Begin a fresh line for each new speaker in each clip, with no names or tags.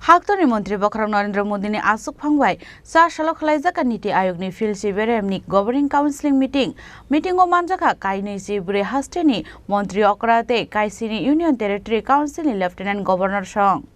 Haktorni Mantri Khorang Narendra Modi ni Achukphang bai sa shalo Khlaijakha Niti Aayokni Philchi BeremniGoverning Council meeting o manjakha kaini sibure hasteni Mantri Okrate kaisini Union Territory Council ni Lieutenant Governor Song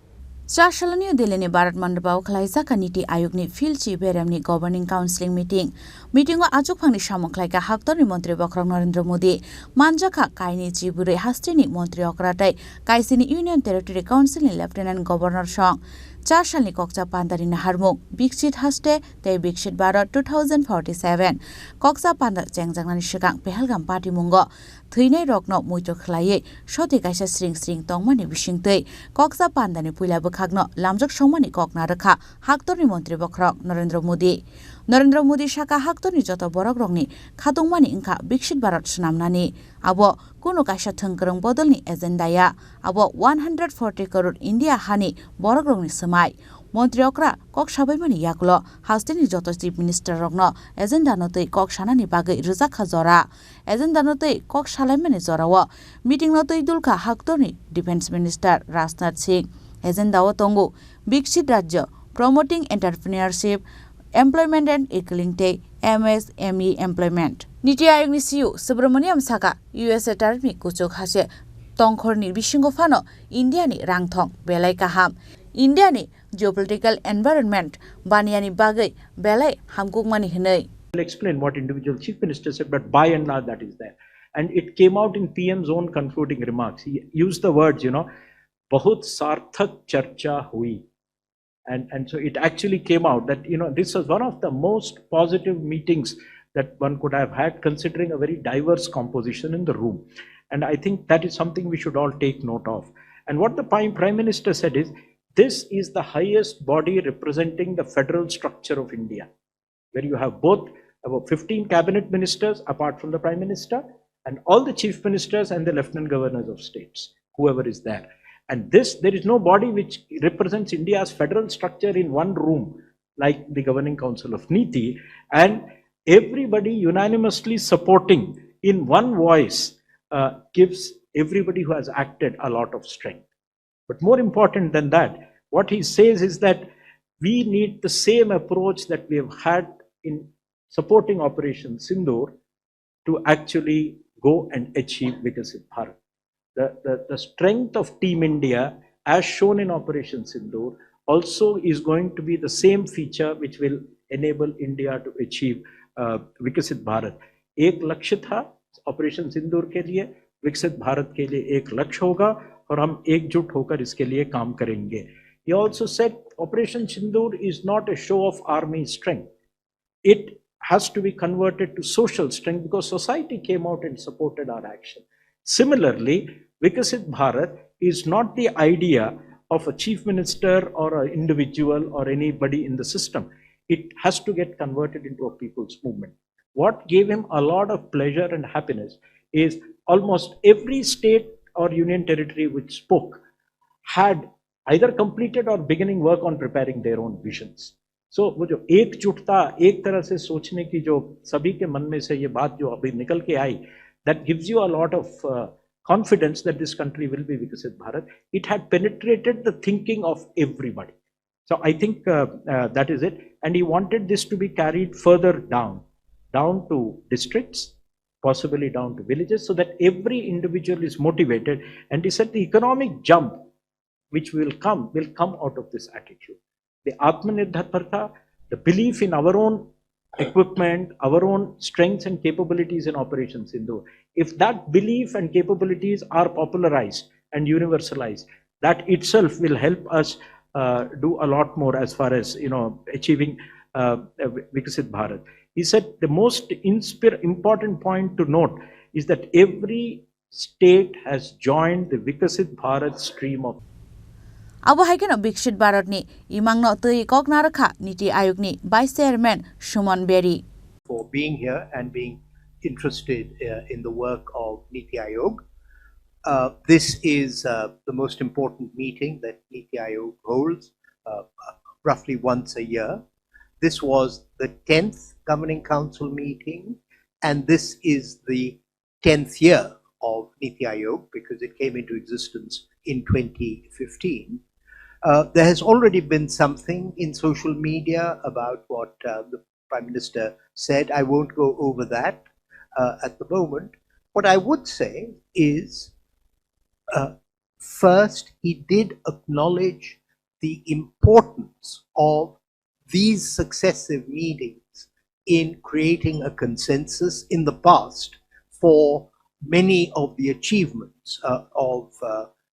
New Delhi ni Bharat Mandapau Khlaijakha Niti Aayokni Philchi BeremniGoverning Council meeting o Achukphang ni samukhlaika Haktorni Mantri Khorang Narendra Modi manjakha kaini sibure hasteni Mantri Okrate kaisini Union Territory Council ni Lieutenant Governor Song 4 सालनि कक्सा पान्दारि नाहारमुक विकसित हास्टे तै विकसित भारत 2047 कक्सा पान्दा चेंगजांनानि सिगां Pahalgam party मुंग थैनाय रकनो मुइतो खलायै सते काइसा स्रिं स्रिं तंमानि बिसिंतै कक्सा पान्दानि पुइला बखागनो लामजक संमानि ककना रखा हाक्तरनि मन्त्रि खरंग नरेन्द्र मोदी शाखा हाक्तरनि जत बरक रंनि खातंमानि इंखा विकसित भारत सुनामनानि आबो कुनु काइसा थंकरं बदलनि एजेन्डाया आबो 140 करोड़ इंडिया हानि बरक रंनि समाय मन्त्री अक्रा कक साबायमानि याकलो हास्टेनि जत चीफ मिनिस्टर रंनो एजेन्डा नतै कक सानानि बागै रोजाखा जरा एजेन्डा नतै कक सालायमानि जराव मिटिं नतै दुलखा हाक्तरनि डिफेन्स मिनिस्टर राजनाथ सिंह एजेन्डाव तंगु विकसित राज्य promoting entrepreneurship employment and equality MSME employment NITI आयोगनि CEO सुब्रमण्यम साका USA टार्मी कुचुक हासे तंखरनि बिसिंगो फानो इंडियानि रांथं बेलाय काहाम इंडियानि जियोपॉलिटिकल एनवायरनमेंट बानियानि बागै बेलाय हामगुगमानि हनै
I'll explain what individual chief minister said, but by and large that is there. And it came out in PM's own concluding remarks. He used the words, बहुत सार्थक चर्चा हुई. And so it actually came out that, this was one of the most positive meetings that one could have had, considering a very diverse composition in the room. And I think that is something we should all take note of. And what the Prime Minister said is, this is the highest body representing the federal structure of India, where you have both about 15 cabinet ministers apart from the Prime Minister, and all the chief ministers and the lieutenant governors of states, whoever is there. And there is no body which represents India's federal structure in one room, like the Governing Council of Niti, and everybody unanimously supporting in one voice gives everybody who has acted a lot of strength. But more important than that, what he says is that we need the same approach that we have had in supporting Operation Sindoor to actually go and achieve Vikasit Bharat. The strength of Team India, as shown in Operation Sindoor, also is going to be the same feature which will enable India to achieve Vikasit Bharat. एक लक्ष्य था operation सिंदूर के लिए, विकसित भारत के लिए एक लक्ष्य होगा और हम एकजुट होकर इसके लिए काम करेंगे. He also said Operation Sindoor is not a show of army strength. It has to be converted to social strength because society came out and supported our action. Similarly, Vikasit Bharat is not the idea of a chief minister or an individual or anybody in the system. It has to get converted into a people's movement. What gave him a lot of pleasure and happiness is almost every state or union territory which spoke had either completed or beginning work on preparing their own visions. So वो जो एकजुटता, एक तरह से सोचने की जो सभी के मन में से ये बात जो अभी निकल के आई, that gives you a lot of confidence that this country will be Vikasit Bharat. It had penetrated the thinking of everybody. So I think that is it. And he wanted this to be carried further down to districts, possibly down to villages, so that every individual is motivated. And he said the economic jump which will come out of this attitude. The Atmanirbharta, the belief in our own equipment, our own strengths and capabilities in Operation Sindoor. If that belief and capabilities are popularized and universalized, that itself will help us do a lot more as far as achieving Vikasit Bharat. He said the most important point to note is that every state has joined the Vikasit Bharat stream of.
अब हाइकेन विकसित भारतनि इमांगनो तै ककना रखा नीति आयोगनि vice chairman Suman Bery.
For being here and being interested in the work of Niti Aayog. This is the most important meeting that Niti Aayog holds roughly once a year. This was the 10th Governing Council meeting, and this is the 10th year of Niti Aayog because it came into existence in 2015. There has already been something in social media about what the Prime Minister said. I won't go over that at the moment. What I would say is, first, he did acknowledge the importance of these successive meetings in creating a consensus in the past for many of the achievements of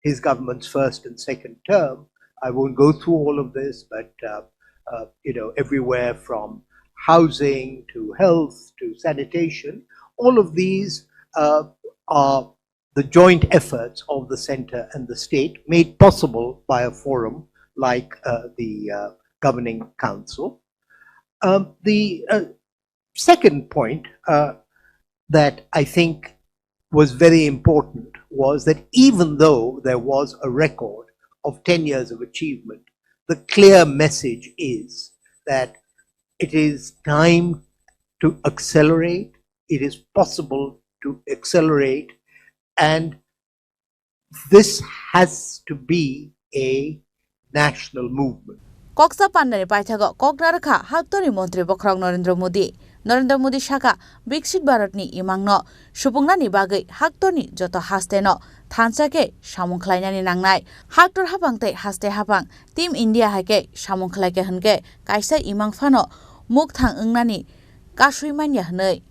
his government's first and second term. I won't go through all of this, but everywhere from housing to health to sanitation, all of these are the joint efforts of the center and the state, made possible by a forum like the Governing Council. The second point that I think was very important was that even though there was a record of 10 years of achievement, the clear message is that it is time to accelerate, it is possible to accelerate, and this has to be a national movement.
Koksa Pandari Paithago, Koknaraka, Haktori Montri Bokrong Narendra Modi Shaka, Bixit Baratni Imangno, Shupungnani Bagai, Haktorni, Joto Hasteno, Tansake, Shamun Klainani Nangnai, Haktor Hapangte, Haste Hapang, Team India Hake, Shamun Klaike Hanke, Kaisa Imang Fano, Muktang Ungnani, Kashrimanya Hanei.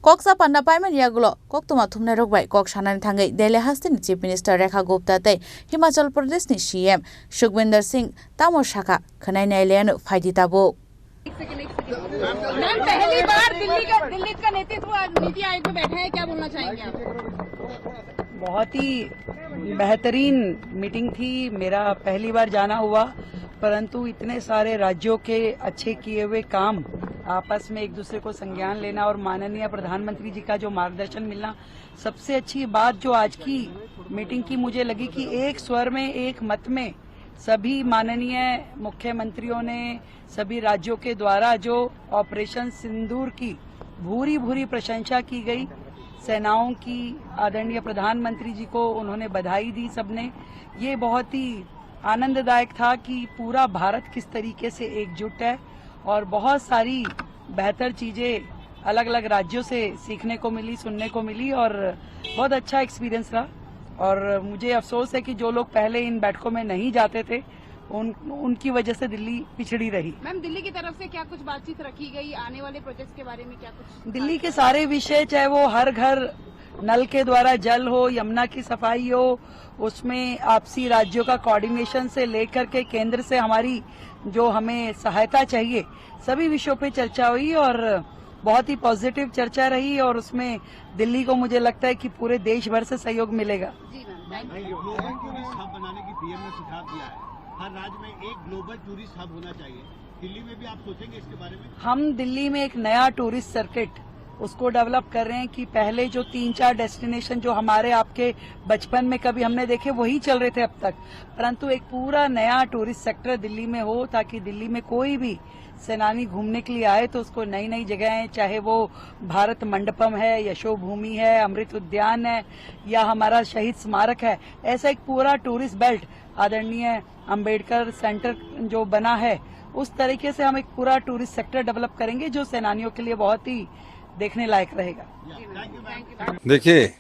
Koksa Panda Paiman Yagulo, Koktuma Tumne Rogbai, Kok Shanan Tangai, Delhi Hastin Chief Minister Rekha Gupta Te, Himachal Pradesh ni CM, Sukhwinder Singh, Tamo Shaka, Kanaina Elian, Faidi Tabu.
Ma'am पहली बार दिल्ली का नेतृत्व नीति आयोग में बैठे हैं, क्या बोलना चाहेंगे आप?
बहुत ही बेहतरीन मीटिंग थी। मेरा पहली बार जाना हुआ, परंतु इतने सारे राज्यों के अच्छे किए हुए काम आपस में एक दूसरे को संज्ञान लेना और माननीय प्रधानमंत्री जी का जो मार्गदर्शन मिलना, सबसे अच्छी बात जो आज की मीटिंग की मुझे लगी कि एक स्वर में एक मत में सभी माननीय मुख्यमंत्रियों ने सभी राज्यों के द्वारा जो ऑपरेशन सिंदूर की भूरी भूरी प्रशंसा की गई, सेनाओं की आदरणीय प्रधानमंत्री जी को उन्होंने बधाई दी सबने। ये बहुत ही आनंददायक था कि पूरा भारत किस तरीके से एकजुट है और बहुत सारी बेहतर चीजें अलग अलग राज्यों से सीखने को मिली, सुनने को मिली और बहुत अच्छा एक्सपीरियंस रहा। और मुझे अफसोस है कि जो लोग पहले इन बैठकों में नहीं जाते थे उनकी वजह से दिल्ली पिछड़ी रही।
मैम दिल्ली की तरफ से क्या कुछ बातचीत रखी गई, आने वाले प्रोजेक्ट के बारे में क्या कुछ?
दिल्ली के सारे विषय, चाहे वो हर घर नल के द्वारा जल हो, यमुना की सफाई हो, उसमें आपसी राज्यों का कोऑर्डिनेशन से लेकर के केंद्र से हमारी जो हमें सहायता चाहिए, सभी विषयों पे चर्चा हुई और बहुत ही पॉजिटिव चर्चा रही और उसमें दिल्ली को मुझे लगता है कि पूरे देश भर से सहयोग मिलेगा।
जी ma'am, thank you.
Tourist hub बनाने की पीएम ने सुझाव दिया है, हर राज्य में एक ग्लोबल टूरिस्ट हब होना चाहिए। दिल्ली में भी आप सोचेंगे इसके बारे में? हम
दिल्ली में एक नया टूरिस्ट सर्किट उसको डेवलप कर रहे हैं कि पहले जो 3-4 डेस्टिनेशन जो हमारे आपके बचपन में कभी हमने देखे वही चल रहे थे अब तक, परंतु एक पूरा नया टूरिस्ट सेक्टर दिल्ली में हो ताकि दिल्ली में कोई भी सेनानी घूमने के लिए आए तो उसको नई नई जगहें, चाहे वो भारत मंडपम है, यशो भूमि है, अमृत उद्यान है या हमारा शहीद स्मारक है, ऐसा एक पूरा टूरिस्ट बेल्ट आदरणीय अंबेडकर सेंटर जो बना है उस तरीके से हम एक पूरा टूरिस्ट सेक्टर डेवलप करेंगे जो सेनानियों के लिए बहुत ही देखने लायक रहेगा।
देखिए,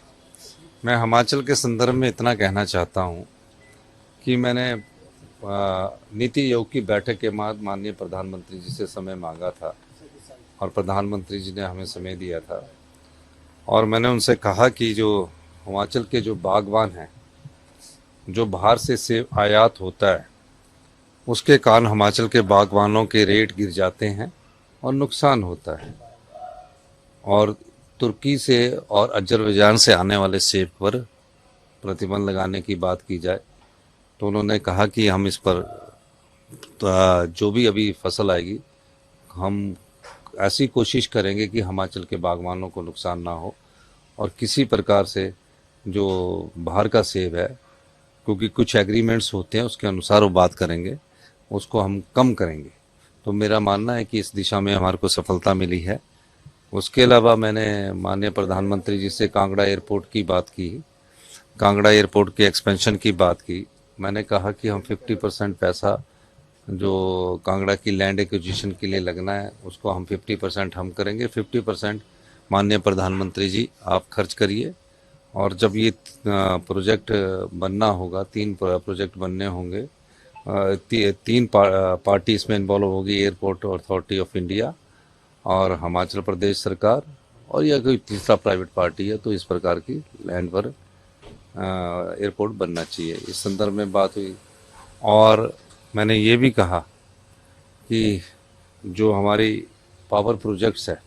मैं हिमाचल के संदर्भ में इतना कहना चाहता हूं कि मैंने नीति आयोग की बैठक के बाद माननीय प्रधानमंत्री जी से समय मांगा था और प्रधानमंत्री जी ने हमें समय दिया था और मैंने उनसे कहा कि जो हिमाचल के जो बागवान हैं, जो बाहर से सेब आयात होता है, उसके कारण हिमाचल के बागवानों के रेट गिर जाते हैं और नुकसान होता है और तुर्की से और अजरबैजान से आने वाले सेब पर प्रतिबंध लगाने की बात की जाए, तो उन्होंने कहा कि हम इस पर जो भी अभी फसल आएगी हम ऐसी कोशिश करेंगे कि हिमाचल के बागवानों को नुकसान ना हो और किसी प्रकार से जो बाहर का सेब है, क्योंकि कुछ एग्रीमेंट्स होते हैं उसके अनुसार वो बात करेंगे, उसको हम कम करेंगे। तो मेरा मानना है कि इस दिशा में हमारे को सफलता मिली है। उसके अलावा मैंने माननीय प्रधानमंत्री जी से कांगड़ा एयरपोर्ट की बात की, कांगड़ा एयरपोर्ट के एक्सपेंशन की बात की। मैंने कहा कि हम 50% पैसा जो कांगड़ा की लैंड एक्विजिशन के लिए लगना है उसको हम 50% हम करेंगे, 50% माननीय प्रधानमंत्री जी आप खर्च करिए। और जब ये प्रोजेक्ट बनना होगा, 3 प्रोजेक्ट बनने होंगे, तीन पार्टी इसमें इन्वॉल्व होगी, एयरपोर्ट अथॉरिटी ऑफ इंडिया और हिमाचल प्रदेश सरकार और या कोई तीसरा प्राइवेट पार्टी है, तो इस प्रकार की लैंड पर एयरपोर्ट बनना चाहिए। इस संदर्भ में बात हुई और मैंने ये भी कहा कि जो हमारी पावर प्रोजेक्ट्स है,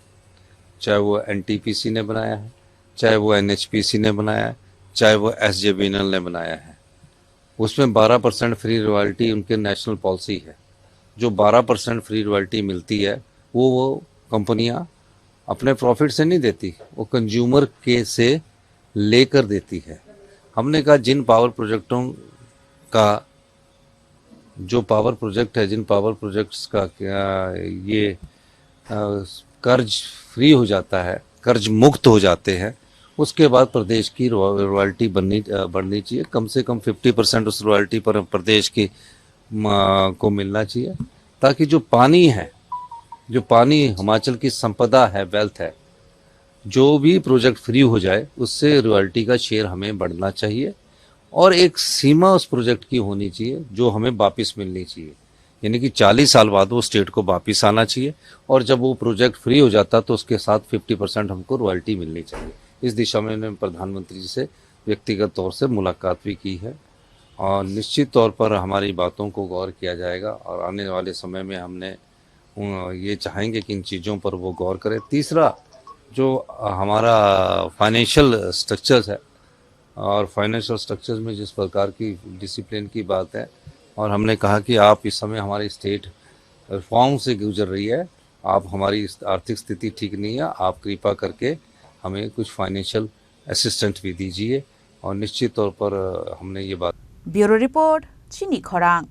चाहे वो एनटीपीसी ने बनाया है, चाहे वो एनएचपीसी ने बनाया है, चाहे वो एसजेबीएनएल ने बनाया है, उसमें 12% फ्री रॉयल्टी उनके नेशनल पॉलिसी है। जो 12% फ्री रॉयल्टी मिलती है वो कंपनियां अपने प्रॉफिट से नहीं देती, वो कंज्यूमर के से लेकर देती है। हमने कहा जिन पावर प्रोजेक्टों का जो पावर प्रोजेक्ट है, जिन पावर प्रोजेक्ट्स का ये कर्ज फ्री हो जाता है, कर्ज मुक्त हो जाते हैं, उसके बाद प्रदेश की रॉयल्टी बढ़नी चाहिए। कम से कम 50% उस रॉयल्टी पर प्रदेश की को मिलना चाहिए, ताकि जो पानी है, जो पानी हिमाचल की संपदा है, वेल्थ है, जो भी प्रोजेक्ट फ्री हो जाए उससे रॉयल्टी का शेयर हमें बढ़ना चाहिए और एक सीमा उस प्रोजेक्ट की होनी चाहिए जो हमें वापस मिलनी चाहिए। यानी कि 40 साल बाद वो स्टेट को वापस आना चाहिए और जब वो प्रोजेक्ट फ्री हो जाता तो उसके साथ 50% हमको रॉयल्टी मिलनी चाहिए। इस दिशा में मैंने प्रधानमंत्री जी से व्यक्तिगत तौर से मुलाकात भी की है और निश्चित तौर पर हमारी बातों को गौर किया जाएगा और आने वाले समय में हमने ये चाहेंगे कि इन चीज़ों पर वो गौर करें। तीसरा, जो हमारा फाइनेंशियल स्ट्रक्चर्स है और फाइनेंशियल स्ट्रक्चर्स में जिस प्रकार की डिसिप्लिन की बात है, और हमने कहा कि आप इस समय हमारी स्टेट रिफॉर्म से गुजर रही है, आप हमारी आर्थिक स्थिति ठीक नहीं है, आप कृपा करके हमें कुछ फाइनेंशियल असिस्टेंट भी दीजिए और निश्चित तौर पर हमने ये बात।
ब्यूरो रिपोर्ट, चिनी खोरांग।